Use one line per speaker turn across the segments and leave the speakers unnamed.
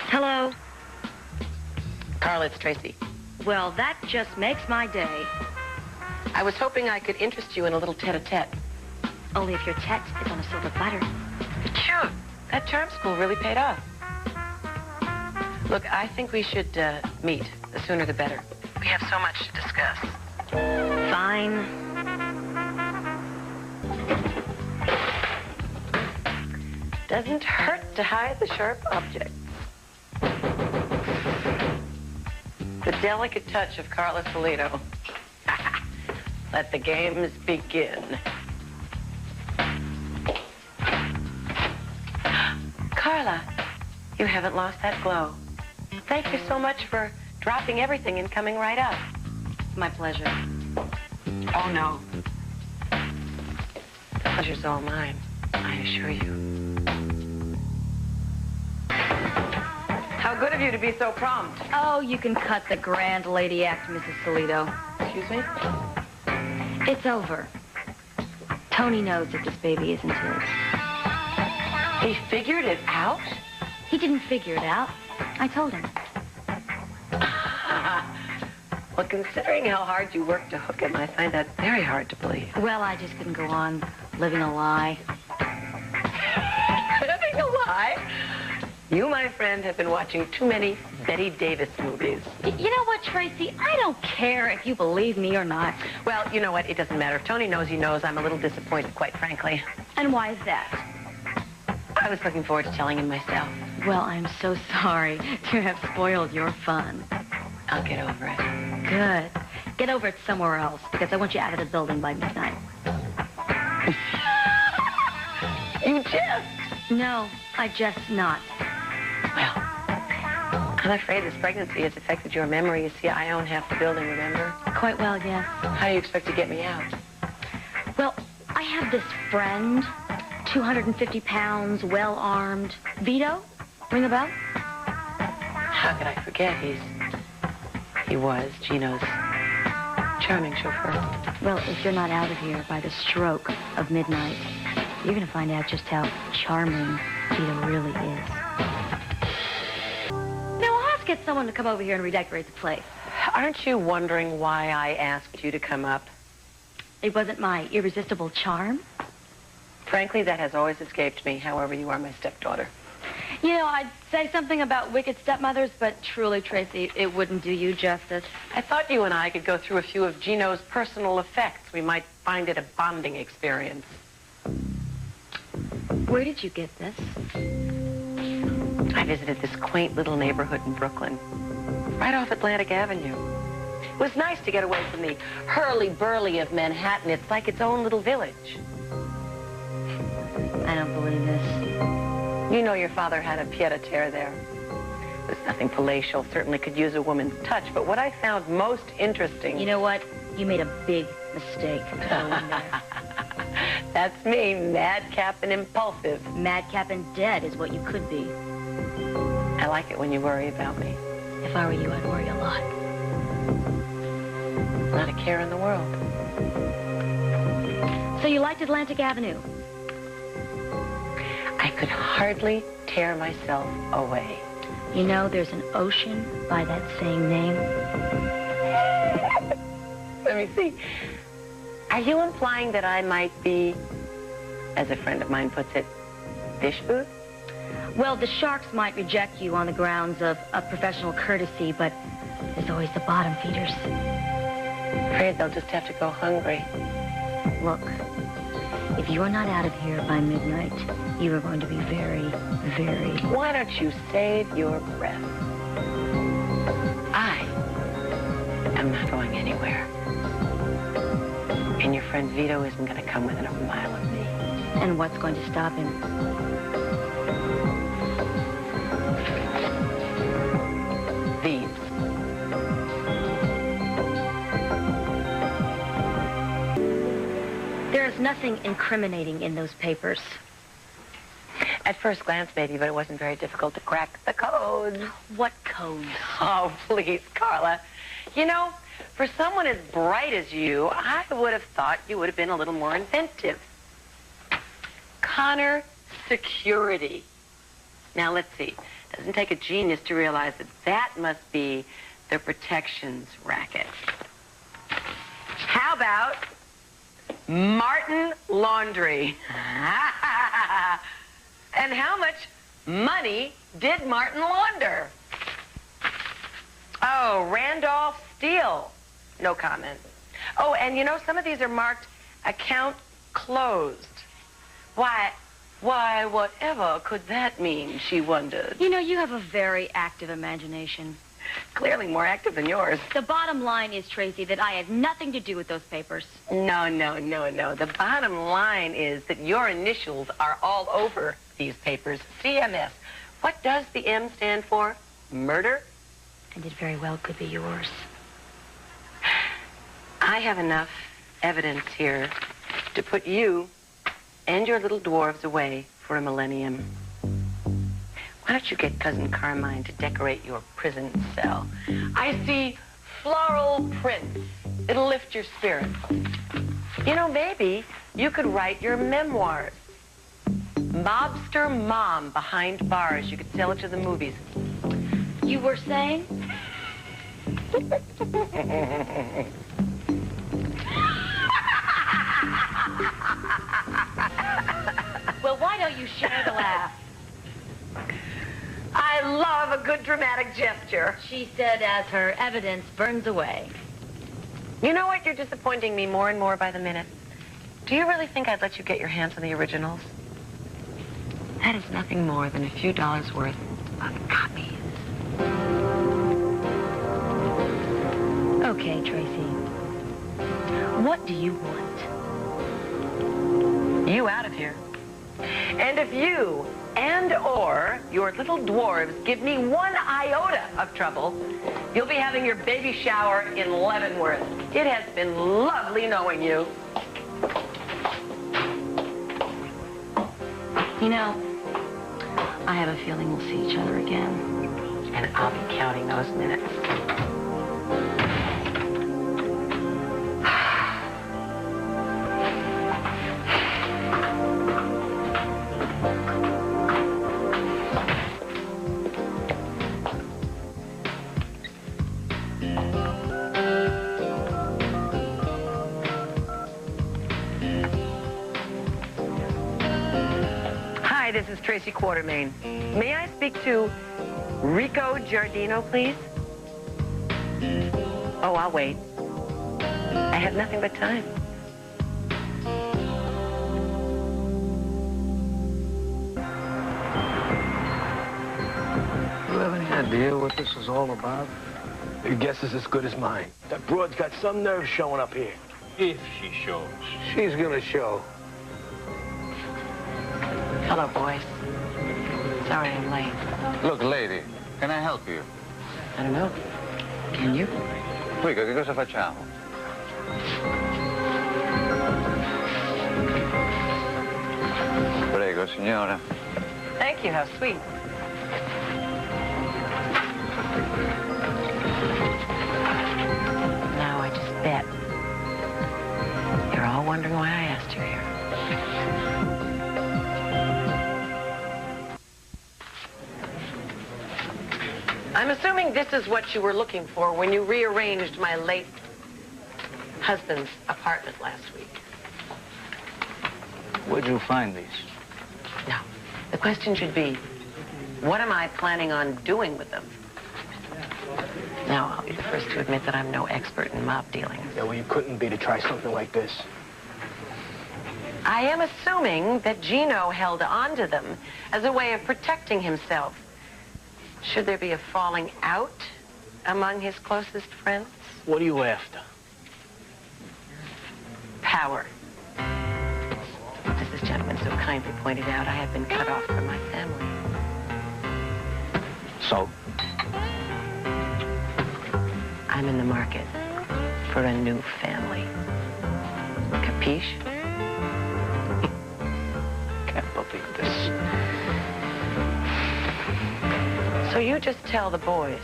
Hello.
Carla, it's Tracy.
Well, that just makes my day.
I was hoping I could interest you in a little tete-a-tete.
Only if your tete is on a silver platter.
Cute. That charm school really paid off. Look, I think we should meet. The sooner the better. We have so much to discuss.
Fine.
Doesn't hurt to hide the sharp objects. The delicate touch of Carla Soleito. Let the games begin. Carla, you haven't lost that glow. Thank you so much for dropping everything and coming right up.
My pleasure.
Oh, no. The pleasure's all mine, I assure you. How good of you to be so prompt.
Oh, you can cut the grand lady act, Mrs. Soleito.
Excuse me?
It's over. Tony knows that this baby isn't his.
He figured it out?
He didn't figure it out. I told him.
Well, considering how hard you worked to hook him, I find that very hard to believe.
Well, I just couldn't go on living a lie.
Living a lie? You, my friend, have been watching too many Betty Davis movies.
You know what, Tracy? I don't care if you believe me or not.
Well, you know what? It doesn't matter. If Tony knows, he knows. I'm a little disappointed, quite frankly.
And why is that?
I was looking forward to telling him myself.
Well, I'm so sorry to have spoiled your fun.
I'll get over it.
Good. Get over it somewhere else, because I want you out of the building by midnight.
You jest?
No, I jest not.
Well, I'm afraid this pregnancy has affected your memory. You see, I own half the building, remember?
Quite well, yes.
How do you expect to get me out?
Well, I have this friend, 250 pounds, well-armed. Vito? Ring a bell?
How could I forget? He was Gino's charming chauffeur.
Well, if you're not out of here by the stroke of midnight, you're going to find out just how charming Vito really is. Now, I'll have to get someone to come over here and redecorate the place.
Aren't you wondering why I asked you to come up?
It wasn't my irresistible charm.
Frankly, that has always escaped me. However, you are my stepdaughter.
You know, I'd say something about wicked stepmothers, but truly, Tracy, it wouldn't do you justice.
I thought you and I could go through a few of Gino's personal effects. We might find it a bonding experience.
Where did you get this?
I visited this quaint little neighborhood in Brooklyn, right off Atlantic Avenue. It was nice to get away from the hurly-burly of Manhattan. It's like its own little village.
I don't believe this.
You know your father had a pied-à-terre there. It was nothing palatial, certainly could use a woman's touch, but what I found most interesting...
You know what? You made a big mistake going there.
That's me, madcap and impulsive.
Madcap and dead is what you could be.
I like it when you worry about me.
If I were you, I'd worry a lot.
Not a care in the world.
So you liked Atlantic Avenue?
I could hardly tear myself away.
You know, there's an ocean by that same name.
Let me see. Are you implying that I might be, as a friend of mine puts it, dish food?
Well, the sharks might reject you on the grounds of professional courtesy, but there's always the bottom feeders.
Afraid they'll just have to go hungry.
Look, if you're not out of here by midnight, you are going to be very, very...
Why don't you save your breath? I am not going anywhere. And your friend Vito isn't going to come within a mile of me.
And what's going to stop him?
Thieves.
There is nothing incriminating in those papers.
At first glance, maybe, but it wasn't very difficult to crack the codes.
What codes?
Oh, please, Carla. You know, for someone as bright as you, I would have thought you would have been a little more inventive. Connor security. Now, let's see. Doesn't take a genius to realize that that must be the protections racket. How about Martin Laundry? And how much money did Martin launder? Oh, Randolph Steele. No comment. Oh, and you know, some of these are marked account closed. Why, whatever could that mean, she wondered.
You know, you have a very active imagination.
Clearly more active than yours.
The bottom line is, Tracy, that I had nothing to do with those papers.
No. The bottom line is that your initials are all over these papers. CMS. What does the M stand for? Murder?
And it very well could be yours.
I have enough evidence here to put you and your little dwarves away for a millennium. Why don't you get Cousin Carmine to decorate your prison cell? I see floral prints. It'll lift your spirits. You know, maybe you could write your memoirs. Mobster mom behind bars. You could sell it to the movies.
You were saying? Well, why don't you share the laugh?
I love a good dramatic gesture.
She said as her evidence burns away.
You know what? You're disappointing me more and more by the minute. Do you really think I'd let you get your hands on the originals? That is nothing more than a few dollars worth of copies.
Okay, Tracy. What do you want?
You out of here. And if you and/or your little dwarves give me one iota of trouble, you'll be having your baby shower in Leavenworth. It has been lovely knowing you.
You know, I have a feeling we'll see each other again.
And I'll be counting those minutes. Hi, this is Tracy Quartermain. May I speak to Rico Giardino, please? Oh, I'll wait. I have nothing but time.
You have any idea what this is all about?
Your guess is as good as mine. That broad's got some nerve showing up here.
If she shows.
She's gonna show.
Hello, boys. Sorry I'm late.
Look, lady, can I help you?
I don't know. Can you?
Quick, che cosa facciamo? Prego, signora.
Thank you. How sweet. Now I just bet you're all wondering why I asked you here. I'm assuming this is what you were looking for when you rearranged my late husband's apartment last week.
Where'd you find these?
No. The question should be, what am I planning on doing with them? Now, I'll be the first to admit that I'm no expert in mob dealing.
Yeah, well, you couldn't be to try something like this.
I am assuming that Gino held on to them as a way of protecting himself. Should there be a falling out among his closest friends?
What are you after?
Power. As this gentleman so kindly pointed out, I have been cut off from my family.
So?
I'm in the market for a new family. Capiche?
Can't believe this.
So you just tell the boys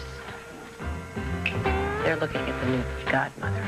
they're looking at the new godmother.